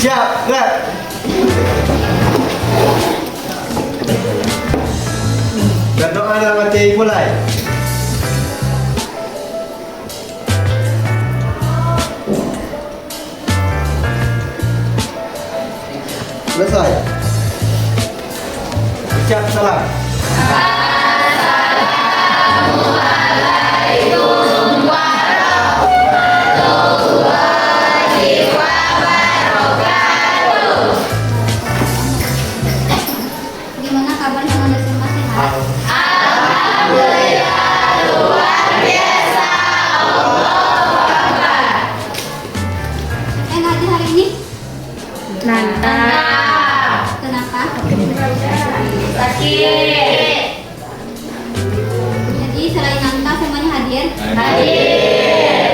Siap, gerak. Berdoa dalam hati, mulai. Selesai. Ucap salam. Gimana kabar sama semua sehat? Ngaji hari ini? Nanta. Kenapa? Sakit. Jadi selain Nanta semuanya hadir? Hadir.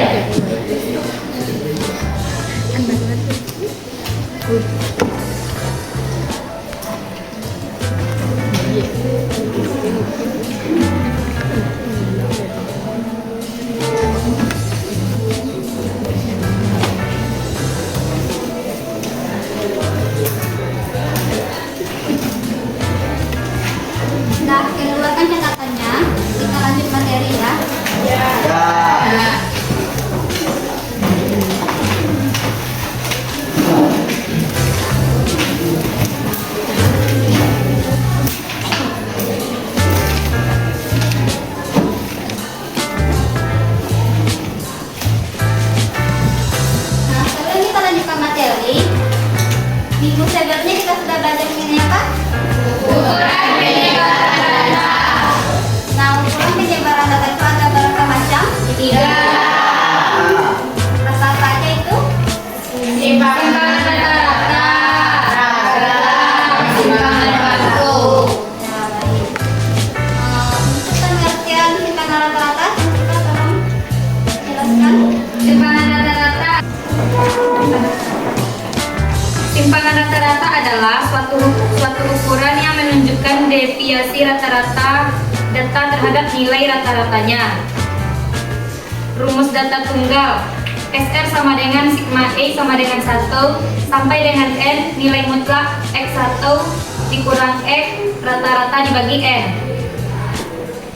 Nah, keluarkan catatannya. Kita lanjut materi ya. Ya. Nah, sebelum kita lanjutkan materi, minggu sebelumnya kita sudah belajar mengenai apa? Nah, ukuran penyebaran data itu ada berapa macam? 3. Apa aja itu? Simpangan rata-rata, ragam, simpangan baku. Ya, baik. Untuk pengertian simpangan rata-rata, kita tolong jelaskan. Simpangan rata-rata. Simpangan rata-rata adalah suatu ukuran yang menunjukkan deviasi rata-rata data terhadap nilai rata-ratanya. Rumus data tunggal SR sama dengan sigma E sama dengan 1 sampai dengan N nilai mutlak X1 dikurang X rata-rata dibagi N.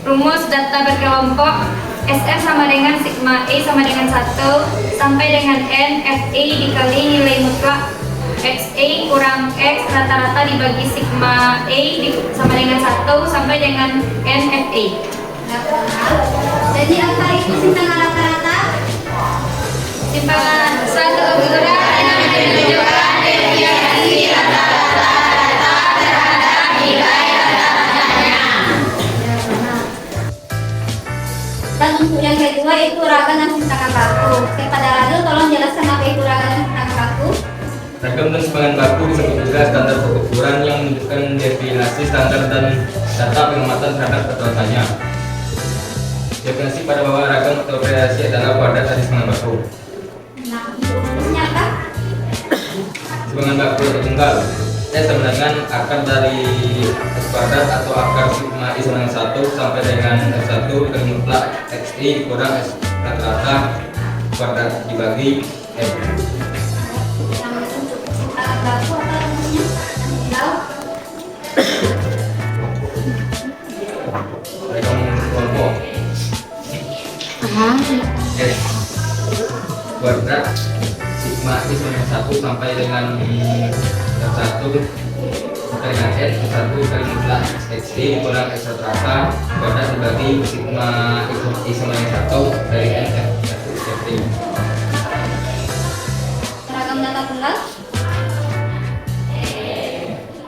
Rumus data berkelompok SR sama dengan sigma E sama dengan 1 sampai dengan N FE dikali nilai mutlak XE kurang X rata-rata dibagi sigma E sama dengan 1 sampai dengan N FE. Jadi apa itu simpangan rata-rata? Simpangan suatu ukuran yang menunjukkan deviasi rata-rata data terhadap nilai rata-ratanya. Dan untuk yang kedua itu ragam dan simpangan baku. Kepada Radul tolong jelaskan apa itu ragam dan simpangan baku. Ragam dan simpangan baku disebut juga standar pengukuran yang menunjukkan definisi standar dan data pengamatan terhadap rata-ratanya. Definisi pada bahwa ragam atau variasi adalah pada tadi simpangan baku. Nah, untuk rumusnya apa? Simpangan baku atau tunggal S sama dengan akar dari S kuadrat atau akar sigma I sama dengan 1 sampai dengan S1 dikali mutlak XI kurang S rata-rata kuadrat dibagi M. Yang untuk simpangan baku apa rumusnya? Tahu? Ragam kelompok S kuadrat sigma I sama dengan 1 sampai dengan S1 sampai dengan N S1 kali mutlak XI kurang S rata-rata kuadrat dibagi sigma I sama dengan 1 dari N F1 Ragam data tunggal?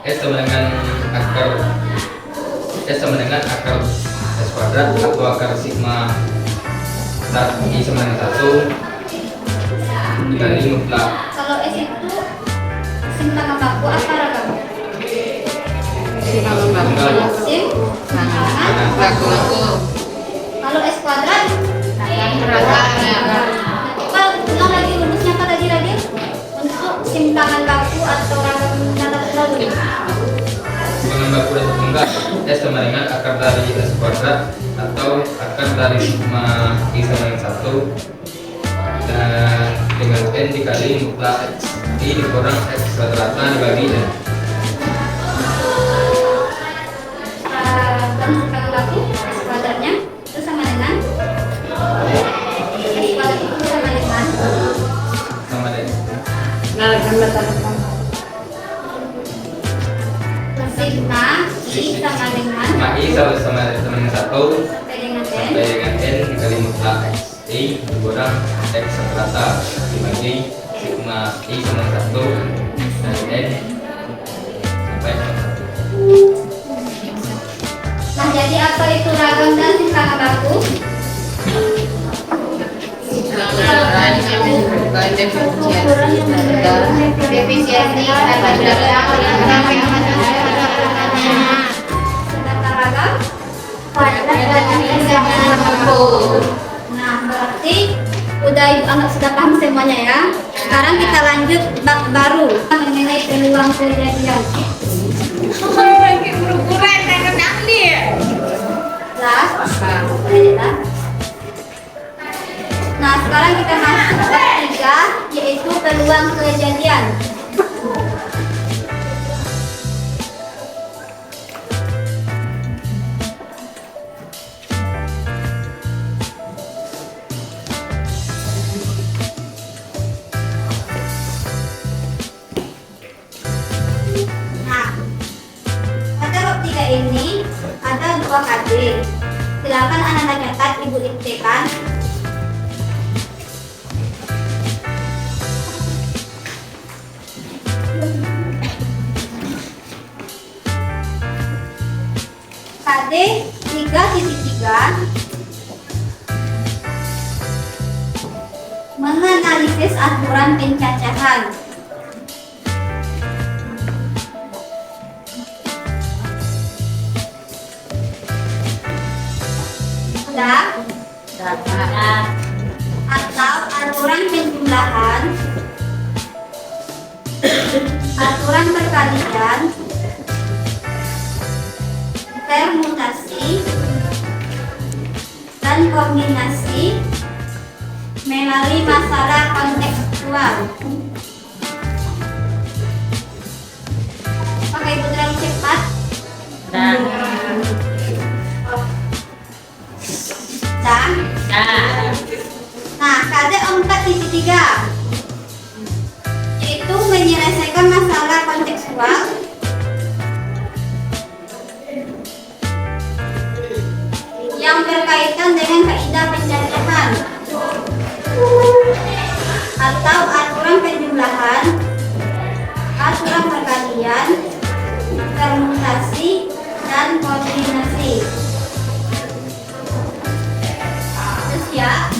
S sama dengan akar S kuadrat atau akar sigma I sama dengan 1 dikali mutlak Kalau S itu simpangan baku apa ragam? tunggal Simpangan baku. Kalau S kuadrat? Pak, ulang lagi rumusnya apa tadi Radil? Untuk simpangan baku atau ragam data tunggal dulu. simpangan baku dan tunggal S sama dengan akar dari S kuadrat atau akar dari sigma I sama dengan 1 dan dengan N dikali mutlak X I dikurang X rata-rata dibagi N. Tanggung baku X kuadratnya itu sama dengan X kuadrat itu sama dengan Sama dengan sigma I sama dengan sigma I sama dengan 1 sampai dengan N sampai dengan N dikali mutlak X I dikurang X rata-rata dibagi sigma I sama 1 dan N sampai dengan 1. Nah, jadi apa itu ragam dan simpang baku? Defisiensi atas data Sedangkan ragam Nah, berarti udah ibu anggap sudah paham semuanya ya. Sekarang kita lanjut bab baru mengenai peluang kejadian. Lah, nah sekarang kita masuk ke bab 3 yaitu peluang kejadian. Nah, pada bab 3 ini ada 2 KD. Silakan anak-anak catat, ibu diktekan. KD 3.3 menganalisis aturan pencacahan. Atau aturan penjumlahan, aturan perkalian, permutasi, dan kombinasi melalui masalah kontekstual. Apakah ibu terlalu cepat? Nah, KD 4.3 yaitu menyelesaikan masalah kontekstual yang berkaitan dengan kaidah pencacahan atau aturan penjumlahan, aturan perkalian, permutasi, dan kombinasi. Terus ya.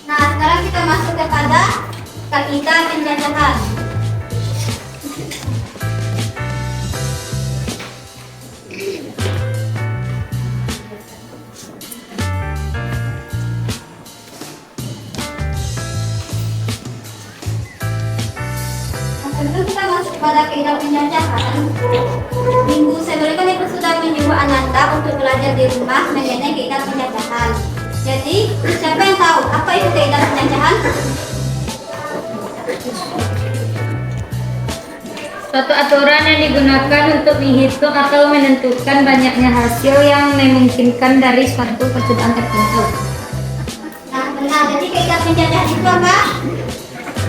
Nah, sekarang kita masuk kepada kaidah pencacahan. Sebelum kita masuk pada kaidah pencacahan, minggu sebelumnya kan ibu sudah menyuruh Ananda untuk belajar di rumah mengenai kaidah pencacahan. Jadi, siapa yang tahu apa itu kaidah pencacahan? Suatu aturan yang digunakan untuk menghitung atau menentukan banyaknya hasil yang memungkinkan dari suatu percobaan tertentu. Nah, benar. Jadi kaidah pencacahan itu apa?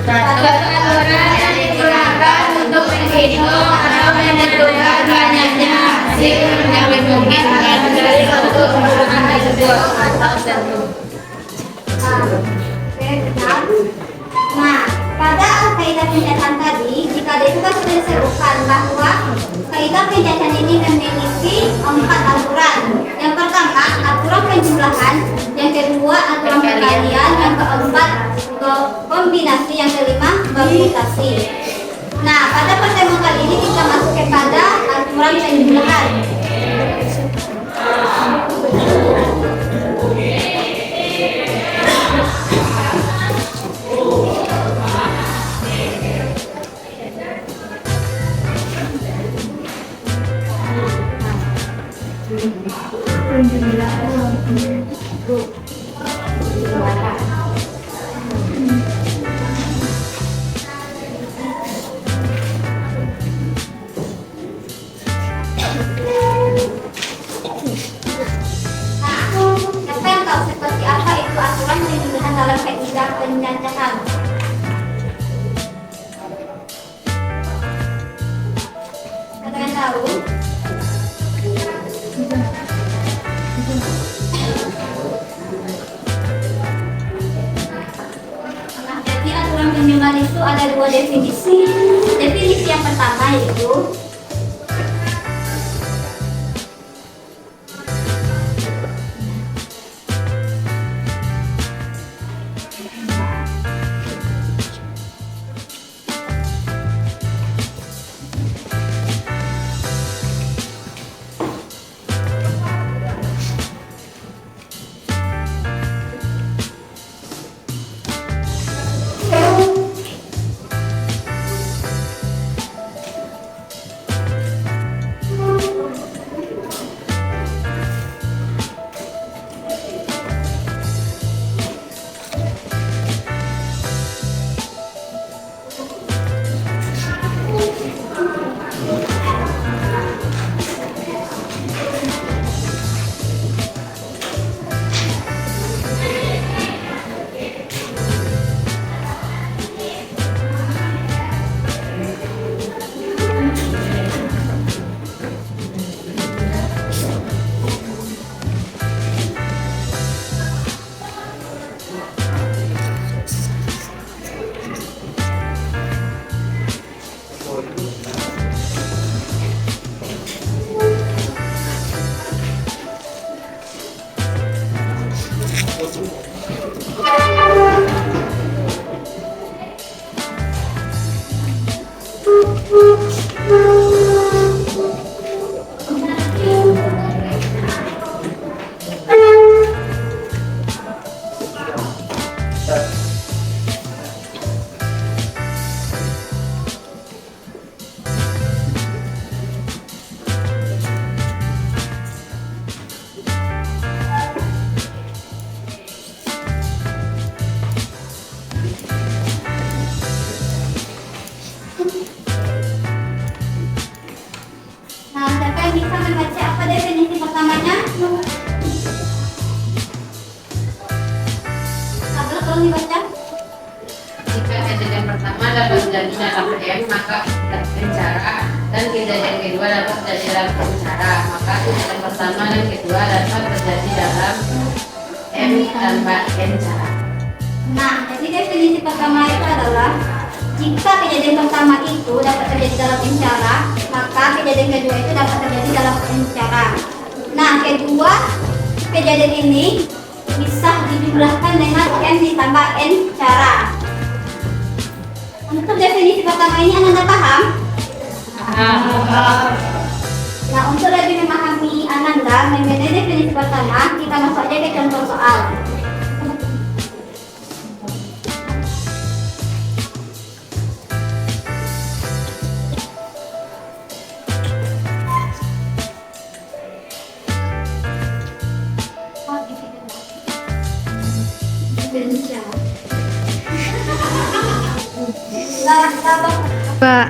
Suatu aturan yang digunakan untuk menghitung atau menentukan banyaknya hasil yang memungkinkan dari suatu percobaan tersebut atau tertentu. Oke, benar. Nah, pada kaidah pencacahan tadi, jika itu kan sudah disebutkan bahwa kaidah pencacahan ini memiliki 4 aturan. Yang pertama, aturan penjumlahan. Yang kedua, aturan perkalian. Yang keempat, kombinasi. Yang kelima, permutasi. Nah, pada pertemuan kali ini kita masuk kepada aturan penjumlahan. Penjumlahan. dalam kaidah pencacahan. Kalian tahu? Nah, jadi aturan pinjaman itu ada dua definisi. Definisi yang pertama yaitu bisa membaca apa definisi pertamanya? Abdul, tolong dibaca. Jika kejadian pertama dapat terjadi dalam PM, maka penjara, dan kejadian kedua dapat terjadi dalam penjara, maka kejadian pertama dan kedua dapat terjadi dalam M tanpa penjara. Nah, jadi definisi pertama itu adalah jika kejadian pertama itu dapat terjadi dalam penjara, maka kejadian kedua itu dapat terjadi dalam penjara. Nah, kedua kejadian ini bisa dijumlahkan dengan N ditambah N cara. Untuk definisi pertama ini Anda paham? Nah, untuk lebih memahami Ananda mengenai definisi pertama, kita masuk aja ke contoh soal. Pak.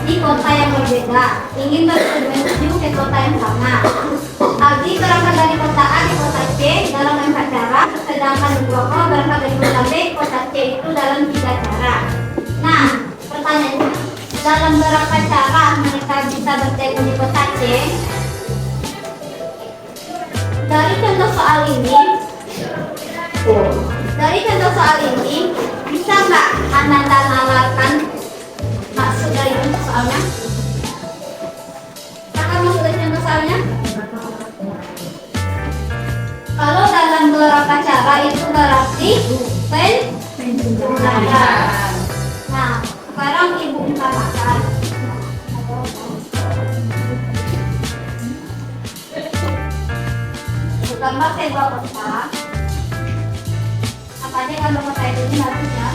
di kota yang berbeda, ingin menuju ke kota yang sama. Aldi berangkat dari kota A ke kota C dalam 4 cara, sedangkan Nugroho berangkat dari kota B ke kota C itu dalam 3 cara. Nah, pertanyaannya, dalam berapa cara mereka bisa bertemu di kota C? Dari contoh soal ini, bisa nggak Ananda nalarkan maksud dari contoh soalnya? Kakak maksud dari contoh soalnya? Kalau dalam beberapa cara itu berarti penjara. Nah, sekarang ibu utamakan. Gambar sebuah kota. Apa aja gambar kota itu ini harusnya?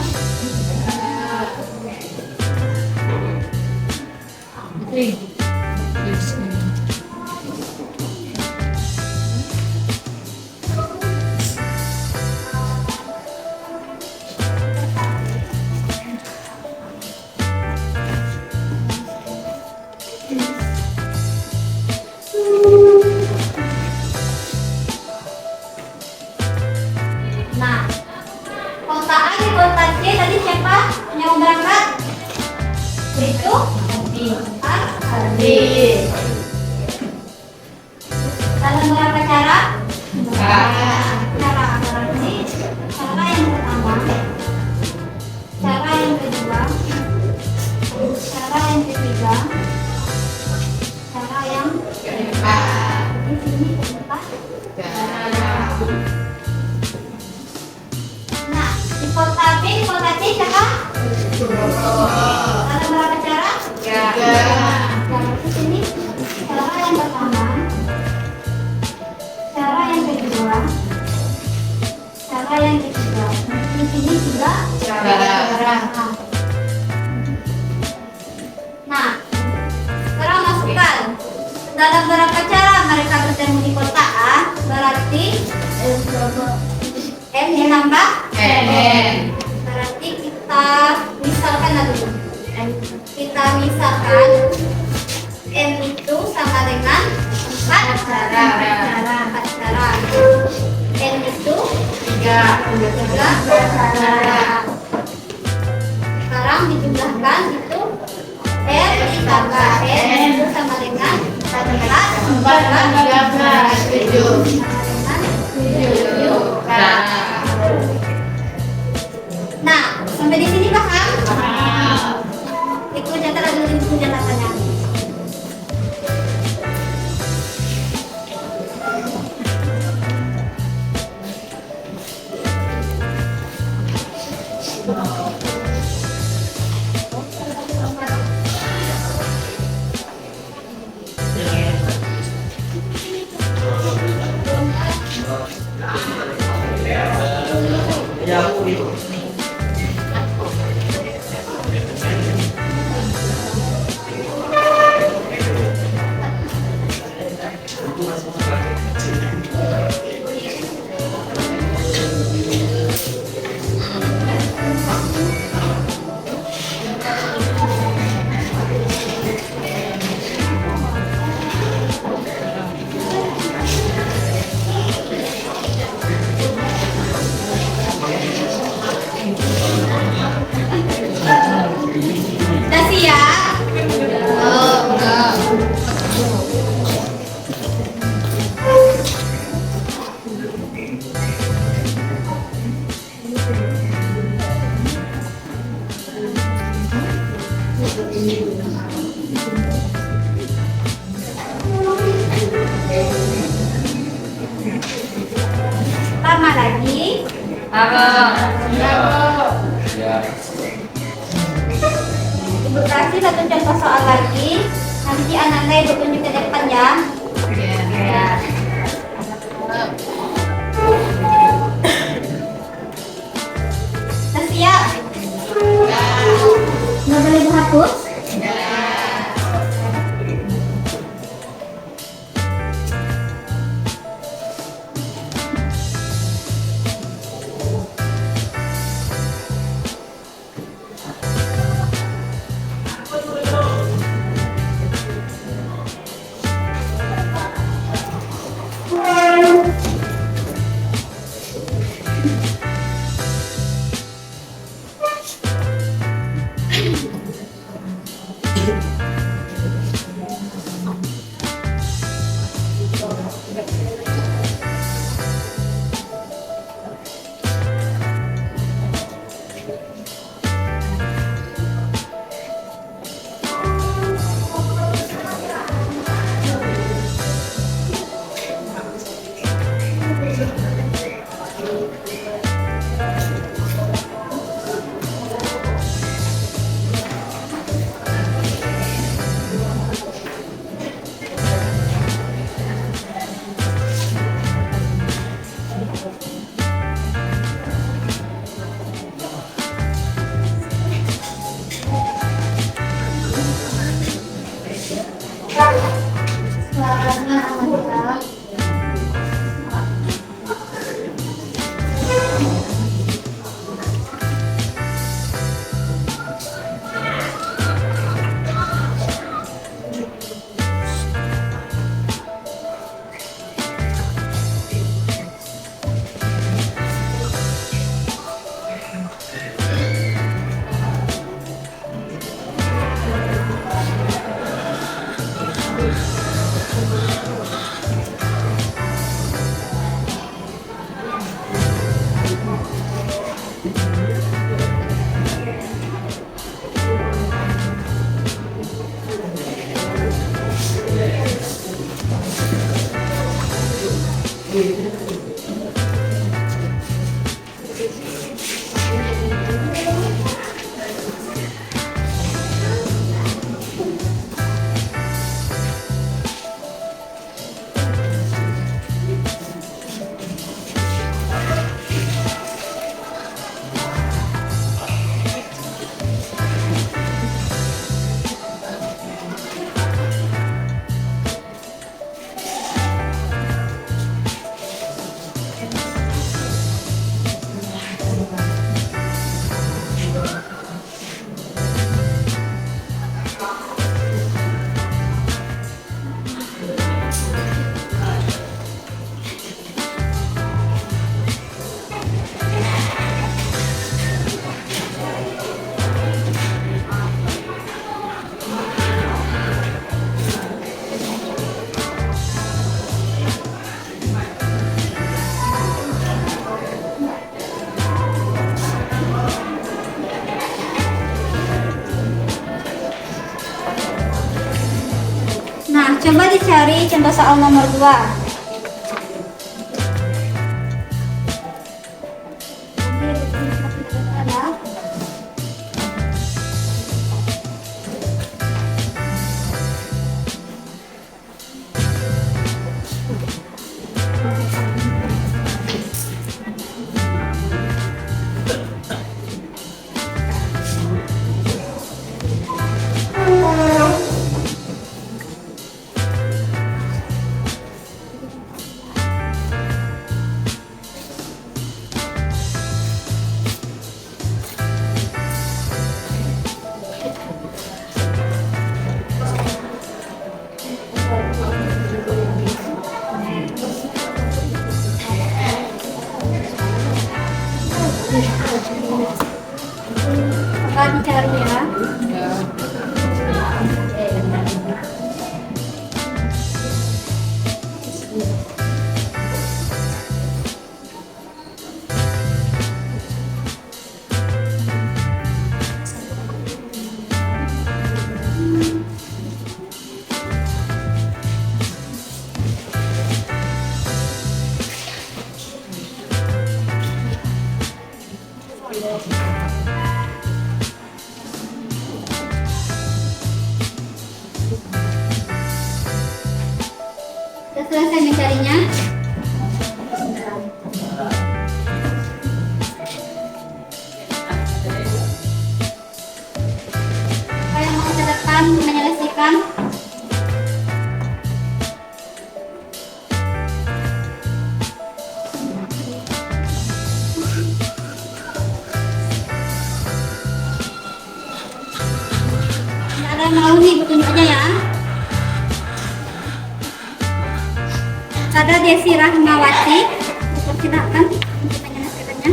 Nah, kota A di kota C tadi siapa yang berangkat? Itu Ardi. Dalam berapa cara? Cara berarti cara yang pertama, cara yang kedua, cara yang ketiga, cara yang keempat. Di sini keempat. Nah, di kota B, di kota C siapa? Dalam berapa cara? Cara di sini cara yang pertama, cara yang kedua, cara yang ketiga. Di sini juga cara. Nah, sekarang masukkan dalam berapa cara mereka bertemu di kota A, berarti M ditambah N. Berarti kita misalkan dulu. Kita misalkan M itu sama dengan 4 cara. N itu 3 cara. Sekarang dijumlahkan itu R ditambah N itu sama dengan 7. Nah, sampai di sini paham? Ikut catat dulu di buku catatannya. Udah siap? Pertama lagi. Ya. Ibu kasih satu contoh soal lagi. Nanti anak-anak ibu tunjuk ke depan ya. Ya. Udah siap? Nggak boleh dihapus? Suaranya aman. Nah, coba dicari contoh soal nomor 2. Coba dicari ya. Sudah selesai mencarinya? Apa yang mau catatan menyelesaikan? Tidak ada yang mau nih, tunjuk aja ya. Ada Desi Rahmawati, dipersilakan untuk menyelesaikannya.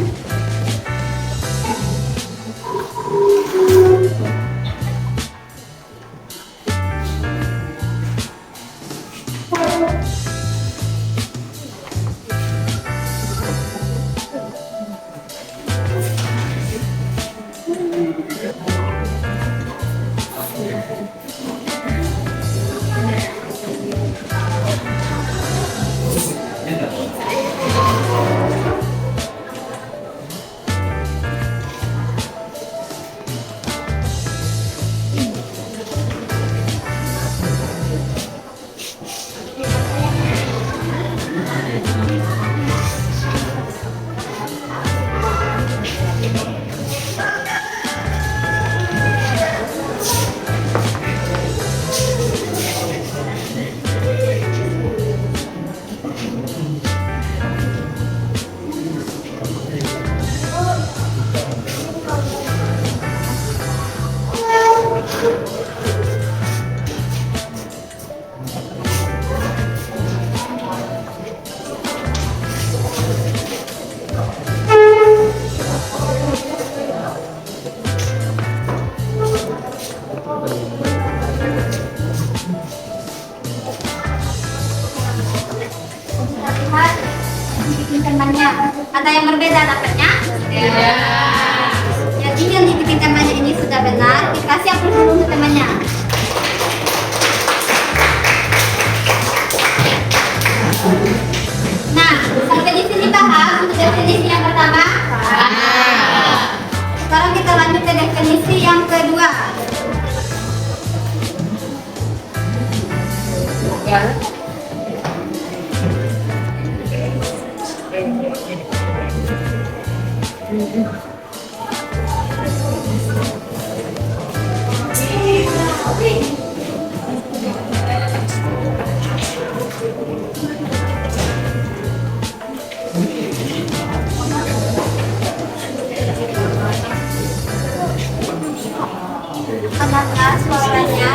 Ada yang berbeda dapatnya? Jadi yang dibikin temanya ini sudah benar, dikasih apel dulu untuk temannya. Nah, sampai di sini paham untuk definisi yang pertama? Sekarang kita lanjut ke definisi yang kedua. Angkatlah suaranya.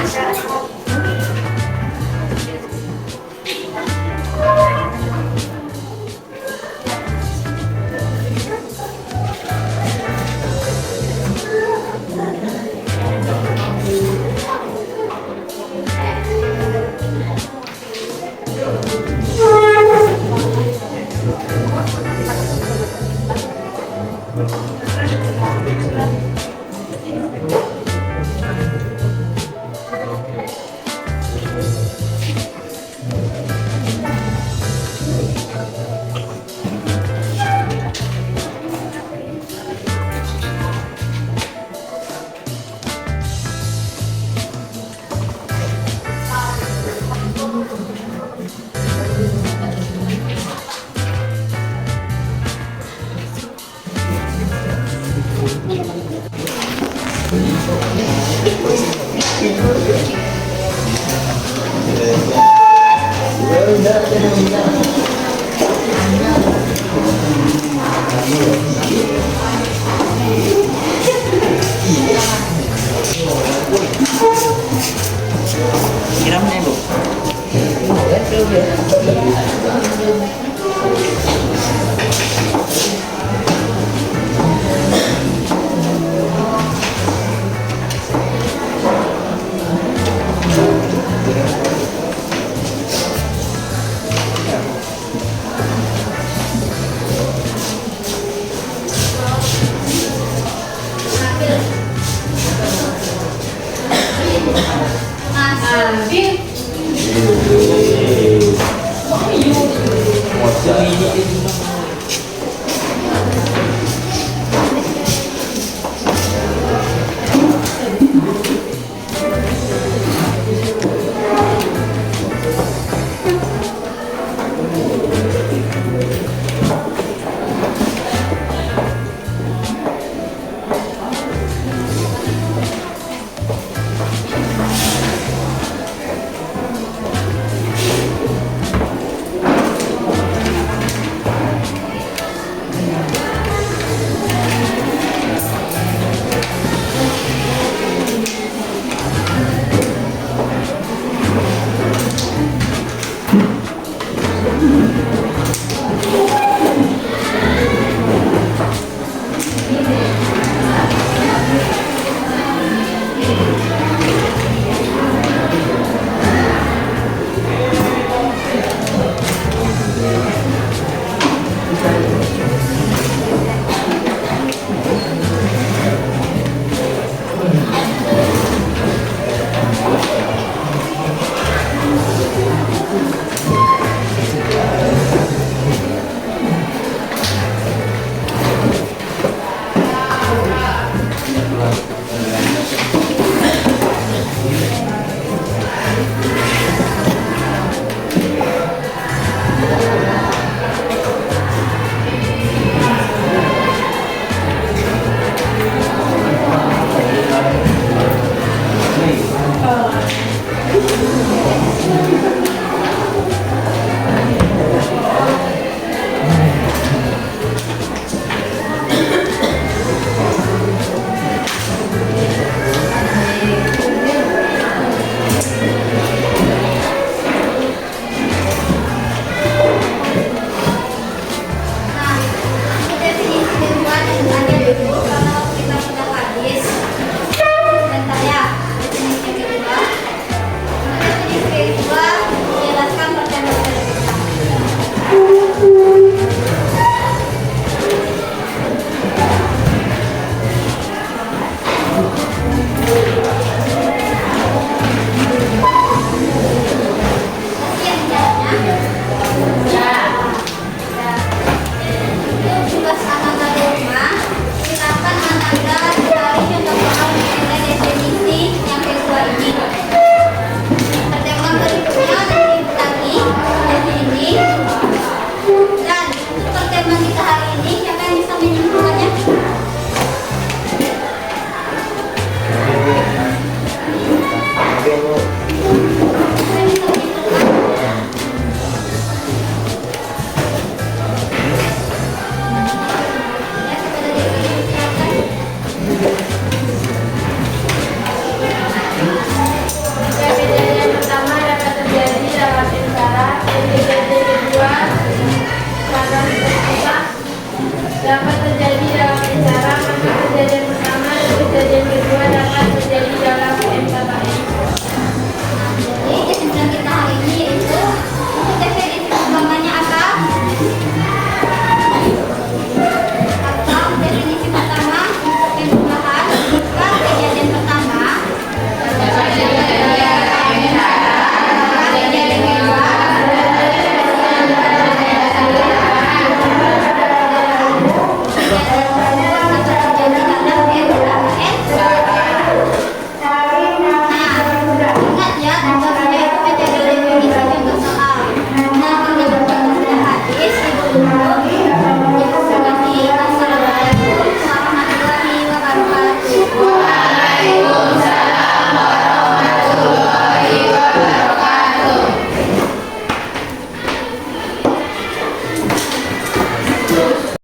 dapat terjadi